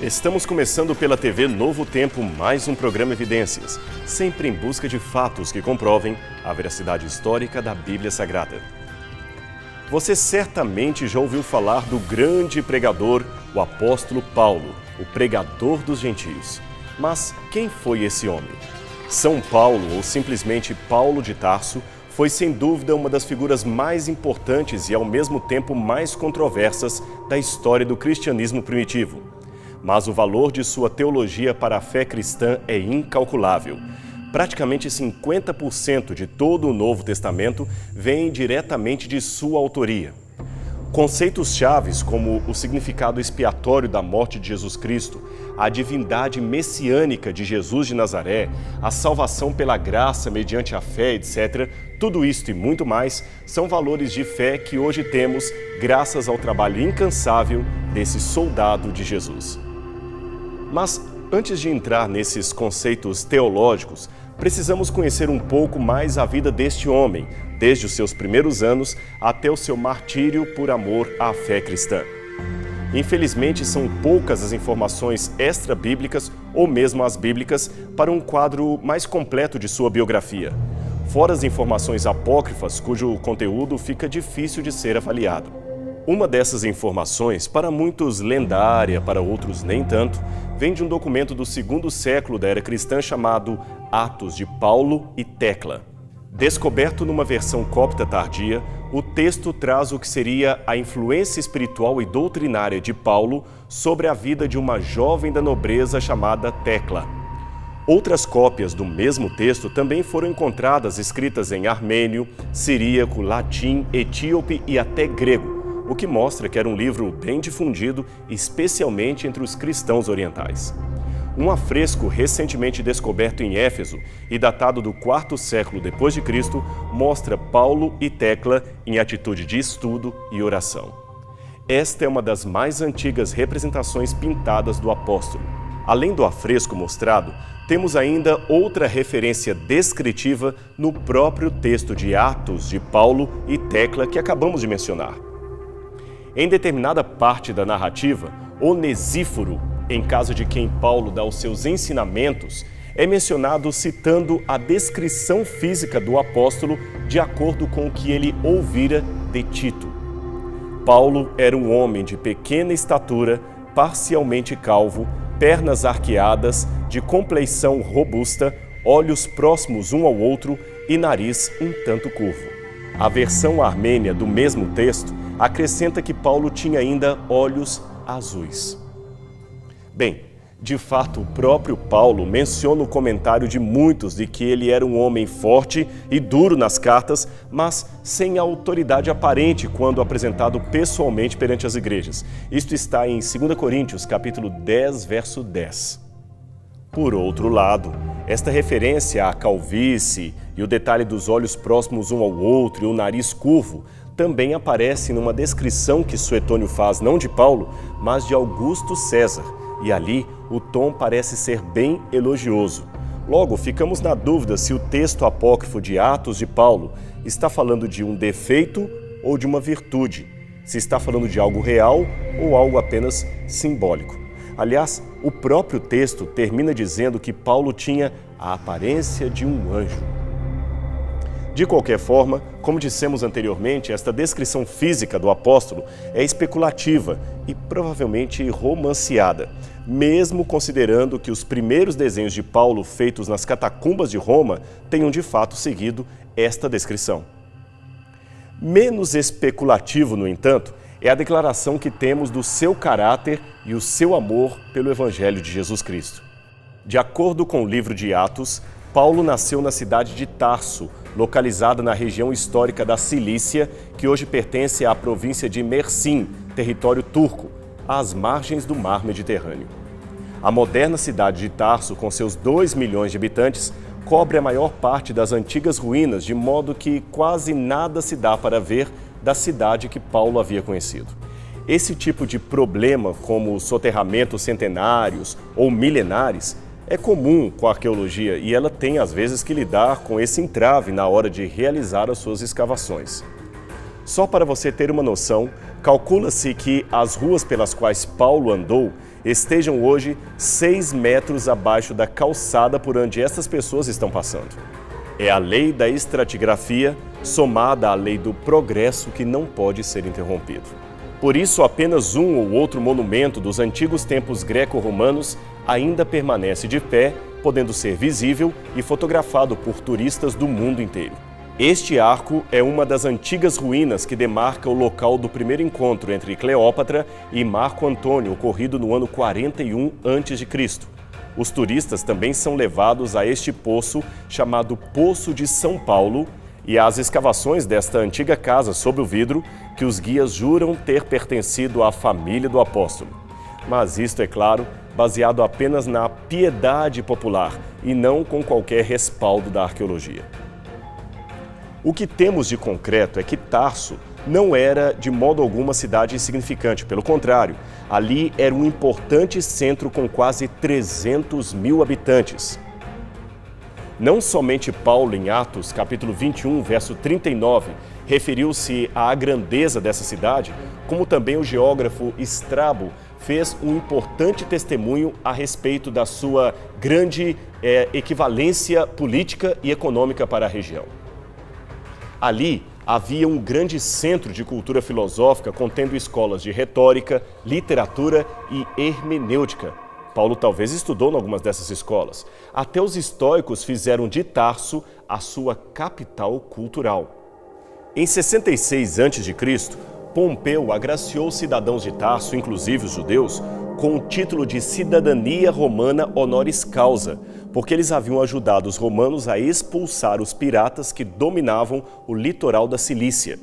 Estamos começando pela TV Novo Tempo mais um programa Evidências, sempre em busca de fatos que comprovem a veracidade histórica da Bíblia Sagrada. Você certamente já ouviu falar do grande pregador, o apóstolo Paulo, o pregador dos gentios. Mas quem foi esse homem? São Paulo, ou simplesmente Paulo de Tarso, foi sem dúvida uma das figuras mais importantes e ao mesmo tempo mais controversas da história do cristianismo primitivo. Mas o valor de sua teologia para a fé cristã é incalculável. Praticamente 50% de todo o Novo Testamento vem diretamente de sua autoria. Conceitos chaves como o significado expiatório da morte de Jesus Cristo, a divindade messiânica de Jesus de Nazaré, a salvação pela graça mediante a fé, etc., tudo isto e muito mais são valores de fé que hoje temos graças ao trabalho incansável desse soldado de Jesus. Mas, antes de entrar nesses conceitos teológicos, precisamos conhecer um pouco mais a vida deste homem, desde os seus primeiros anos até o seu martírio por amor à fé cristã. Infelizmente, são poucas as informações extra-bíblicas ou mesmo as bíblicas para um quadro mais completo de sua biografia, fora as informações apócrifas cujo conteúdo fica difícil de ser avaliado. Uma dessas informações, para muitos lendária, para outros nem tanto, vem de um documento do segundo século da era cristã chamado Atos de Paulo e Tecla. Descoberto numa versão copta tardia, o texto traz o que seria a influência espiritual e doutrinária de Paulo sobre a vida de uma jovem da nobreza chamada Tecla. Outras cópias do mesmo texto também foram encontradas escritas em armênio, siríaco, latim, etíope e até grego, o que mostra que era um livro bem difundido, especialmente entre os cristãos orientais. Um afresco recentemente descoberto em Éfeso e datado do IV século depois de Cristo mostra Paulo e Tecla em atitude de estudo e oração. Esta é uma das mais antigas representações pintadas do apóstolo. Além do afresco mostrado, temos ainda outra referência descritiva no próprio texto de Atos de Paulo e Tecla que acabamos de mencionar. Em determinada parte da narrativa, Onesíforo, em caso de quem Paulo dá os seus ensinamentos, é mencionado citando a descrição física do apóstolo de acordo com o que ele ouvira de Tito. Paulo era um homem de pequena estatura, parcialmente calvo, pernas arqueadas, de compleição robusta, olhos próximos um ao outro e nariz um tanto curvo. A versão armênia do mesmo texto acrescenta que Paulo tinha ainda olhos azuis. Bem, de fato, o próprio Paulo menciona o comentário de muitos de que ele era um homem forte e duro nas cartas, mas sem autoridade aparente quando apresentado pessoalmente perante as igrejas. Isto está em 2 Coríntios, capítulo 10, verso 10. Por outro lado, esta referência à calvície e o detalhe dos olhos próximos um ao outro e o nariz curvo também aparece numa descrição que Suetônio faz não de Paulo, mas de Augusto César, e ali o tom parece ser bem elogioso. Logo, ficamos na dúvida se o texto apócrifo de Atos de Paulo está falando de um defeito ou de uma virtude, se está falando de algo real ou algo apenas simbólico. Aliás, o próprio texto termina dizendo que Paulo tinha a aparência de um anjo. De qualquer forma, como dissemos anteriormente, esta descrição física do apóstolo é especulativa e provavelmente romanceada, mesmo considerando que os primeiros desenhos de Paulo feitos nas catacumbas de Roma tenham de fato seguido esta descrição. Menos especulativo, no entanto, é a declaração que temos do seu caráter e o seu amor pelo Evangelho de Jesus Cristo. De acordo com o livro de Atos, Paulo nasceu na cidade de Tarso, localizada na região histórica da Cilícia, que hoje pertence à província de Mersim, território turco, às margens do mar Mediterrâneo. A moderna cidade de Tarso, com seus 2 milhões de habitantes, cobre a maior parte das antigas ruínas, de modo que quase nada se dá para ver da cidade que Paulo havia conhecido. Esse tipo de problema, como soterramentos centenários ou milenares, é comum com a arqueologia e ela tem às vezes que lidar com esse entrave na hora de realizar as suas escavações. Só para você ter uma noção, calcula-se que as ruas pelas quais Paulo andou estejam hoje 6 metros abaixo da calçada por onde estas pessoas estão passando. É a lei da estratigrafia somada à lei do progresso que não pode ser interrompido. Por isso, apenas um ou outro monumento dos antigos tempos greco-romanos ainda permanece de pé, podendo ser visível e fotografado por turistas do mundo inteiro. Este arco é uma das antigas ruínas que demarca o local do primeiro encontro entre Cleópatra e Marco Antônio, ocorrido no ano 41 a.C. Os turistas também são levados a este poço, chamado Poço de São Paulo, e às escavações desta antiga casa sob o vidro, que os guias juram ter pertencido à família do apóstolo. Mas isto, é claro, baseado apenas na piedade popular e não com qualquer respaldo da arqueologia. O que temos de concreto é que Tarso não era de modo algum uma cidade insignificante. Pelo contrário, ali era um importante centro com quase 300 mil habitantes. Não somente Paulo, em Atos, capítulo 21, verso 39, referiu-se à grandeza dessa cidade, como também o geógrafo Estrabo fez um importante testemunho a respeito da sua grande equivalência política e econômica para a região. Ali havia um grande centro de cultura filosófica contendo escolas de retórica, literatura e hermenêutica. Paulo talvez estudou em algumas dessas escolas. Até os estoicos fizeram de Tarso a sua capital cultural. Em 66 a.C., Pompeu agraciou cidadãos de Tarso, inclusive os judeus, com o título de cidadania romana honoris causa, porque eles haviam ajudado os romanos a expulsar os piratas que dominavam o litoral da Cilícia.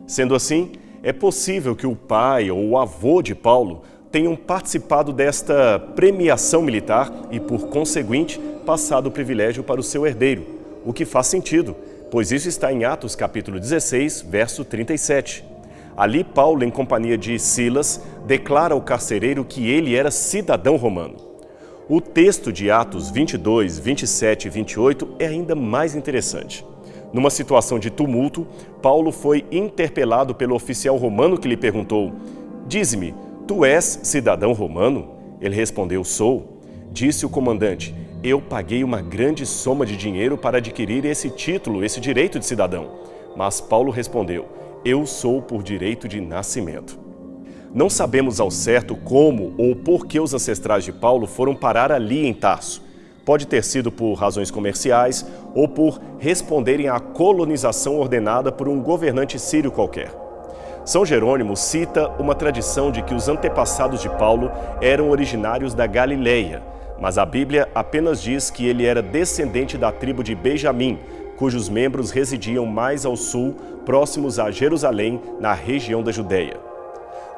Sendo assim, é possível que o pai ou o avô de Paulo tenham participado desta premiação militar e, por conseguinte, passado o privilégio para o seu herdeiro, o que faz sentido, pois isso está em Atos capítulo 16, verso 37. Ali, Paulo, em companhia de Silas, declara ao carcereiro que ele era cidadão romano. O texto de Atos 22, 27 e 28 é ainda mais interessante. Numa situação de tumulto, Paulo foi interpelado pelo oficial romano que lhe perguntou: "Dize-me, tu és cidadão romano?" Ele respondeu: "Sou." Disse o comandante: "Eu paguei uma grande soma de dinheiro para adquirir esse título, esse direito de cidadão." Mas Paulo respondeu: "Eu sou por direito de nascimento." Não sabemos ao certo como ou por que os ancestrais de Paulo foram parar ali em Tarso. Pode ter sido por razões comerciais ou por responderem à colonização ordenada por um governante sírio qualquer. São Jerônimo cita uma tradição de que os antepassados de Paulo eram originários da Galileia, mas a Bíblia apenas diz que ele era descendente da tribo de Benjamim, cujos membros residiam mais ao sul, próximos a Jerusalém, na região da Judéia.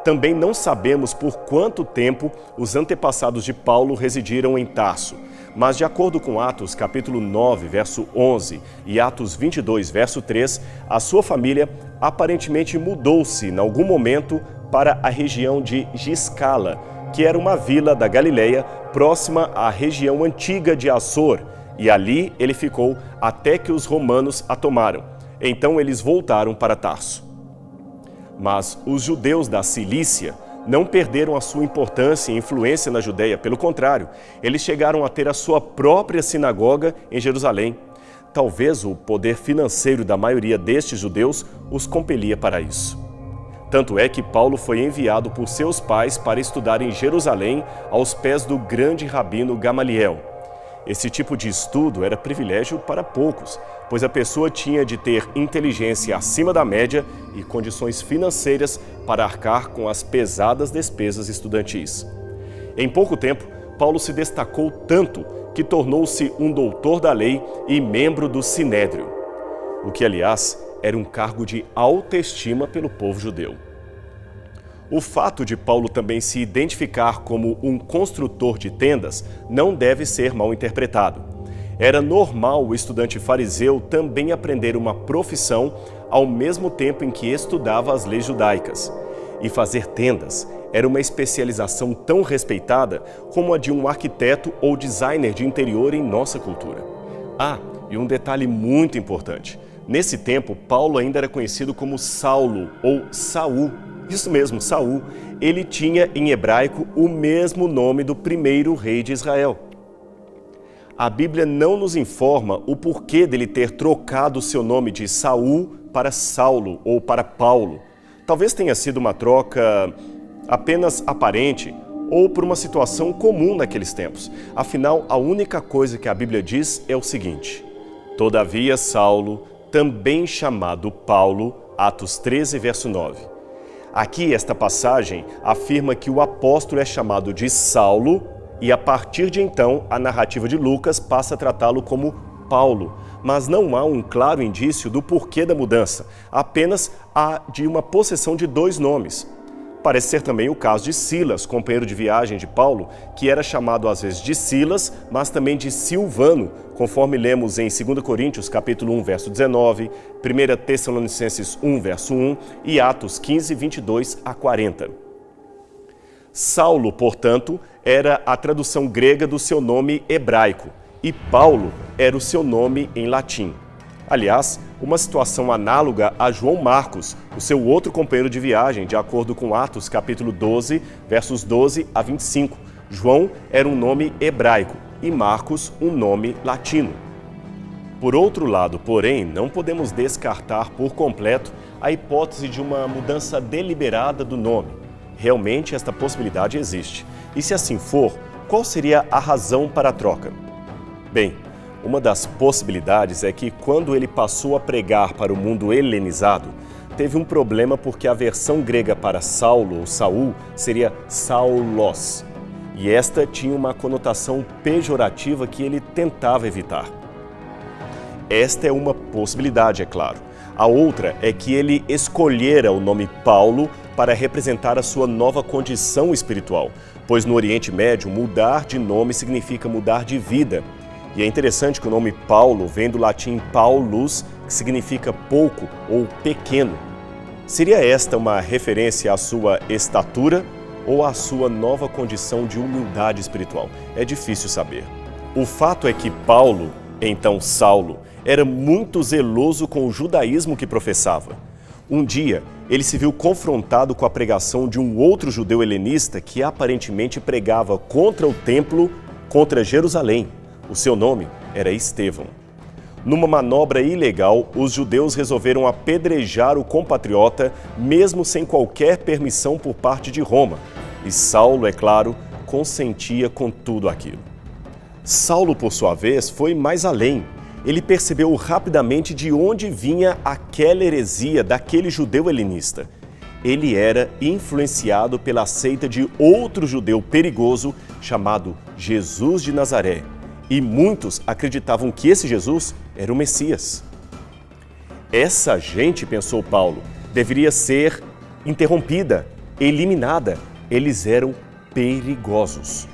Também não sabemos por quanto tempo os antepassados de Paulo residiram em Tarso, mas de acordo com Atos capítulo 9, verso 11 e Atos 22, verso 3, a sua família aparentemente mudou-se em algum momento para a região de Giscala, que era uma vila da Galileia próxima à região antiga de Assor, e ali ele ficou até que os romanos a tomaram. Então eles voltaram para Tarso. Mas os judeus da Cilícia não perderam a sua importância e influência na Judéia. Pelo contrário, eles chegaram a ter a sua própria sinagoga em Jerusalém. Talvez o poder financeiro da maioria destes judeus os compelia para isso. Tanto é que Paulo foi enviado por seus pais para estudar em Jerusalém, aos pés do grande rabino Gamaliel. Esse tipo de estudo era privilégio para poucos, pois a pessoa tinha de ter inteligência acima da média e condições financeiras para arcar com as pesadas despesas estudantis. Em pouco tempo, Paulo se destacou tanto que tornou-se um doutor da lei e membro do Sinédrio, o que, aliás, era um cargo de alta estima pelo povo judeu. O fato de Paulo também se identificar como um construtor de tendas não deve ser mal interpretado. Era normal o estudante fariseu também aprender uma profissão ao mesmo tempo em que estudava as leis judaicas. E fazer tendas era uma especialização tão respeitada como a de um arquiteto ou designer de interior em nossa cultura. Ah, e um detalhe muito importante: Nesse tempo, Paulo ainda era conhecido como Saulo ou Saul. Isso mesmo, Saul. Ele tinha em hebraico o mesmo nome do primeiro rei de Israel. A Bíblia não nos informa o porquê dele ter trocado o seu nome de Saul para Saulo ou para Paulo. Talvez tenha sido uma troca apenas aparente ou por uma situação comum naqueles tempos. Afinal, a única coisa que a Bíblia diz é o seguinte: todavia Saulo, também chamado Paulo, Atos 13, verso 9. Aqui, esta passagem afirma que o apóstolo é chamado de Saulo e, a partir de então, a narrativa de Lucas passa a tratá-lo como Paulo. Mas não há um claro indício do porquê da mudança, apenas há de uma possessão de dois nomes. Parece ser também o caso de Silas, companheiro de viagem de Paulo, que era chamado às vezes de Silas, mas também de Silvano, conforme lemos em 2 Coríntios capítulo 1, verso 19, 1 Tessalonicenses 1, verso 1 e Atos 15, 22 a 40. Saulo, portanto, era a tradução grega do seu nome hebraico e Paulo era o seu nome em latim. Aliás, uma situação análoga a João Marcos, o seu outro companheiro de viagem, de acordo com Atos capítulo 12, versos 12 a 25. João era um nome hebraico e Marcos um nome latino. Por outro lado, porém, não podemos descartar por completo a hipótese de uma mudança deliberada do nome. Realmente esta possibilidade existe. E se assim for, qual seria a razão para a troca? Bem, uma das possibilidades é que quando ele passou a pregar para o mundo helenizado, teve um problema porque a versão grega para Saulo ou Saul seria Saulos. E esta tinha uma conotação pejorativa que ele tentava evitar. Esta é uma possibilidade, é claro. A outra é que ele escolhera o nome Paulo para representar a sua nova condição espiritual, pois no Oriente Médio mudar de nome significa mudar de vida. E é interessante que o nome Paulo vem do latim Paulus, que significa pouco ou pequeno. Seria esta uma referência à sua estatura ou à sua nova condição de humildade espiritual? É difícil saber. O fato é que Paulo, então Saulo, era muito zeloso com o judaísmo que professava. Um dia, ele se viu confrontado com a pregação de um outro judeu helenista que aparentemente pregava contra o templo, contra Jerusalém. O seu nome era Estevão. Numa manobra ilegal, os judeus resolveram apedrejar o compatriota, mesmo sem qualquer permissão por parte de Roma. E Saulo, é claro, consentia com tudo aquilo. Saulo, por sua vez, foi mais além. Ele percebeu rapidamente de onde vinha aquela heresia daquele judeu helenista. Ele era influenciado pela seita de outro judeu perigoso chamado Jesus de Nazaré. E muitos acreditavam que esse Jesus era o Messias. Essa gente, pensou Paulo, deveria ser interrompida, eliminada. Eles eram perigosos.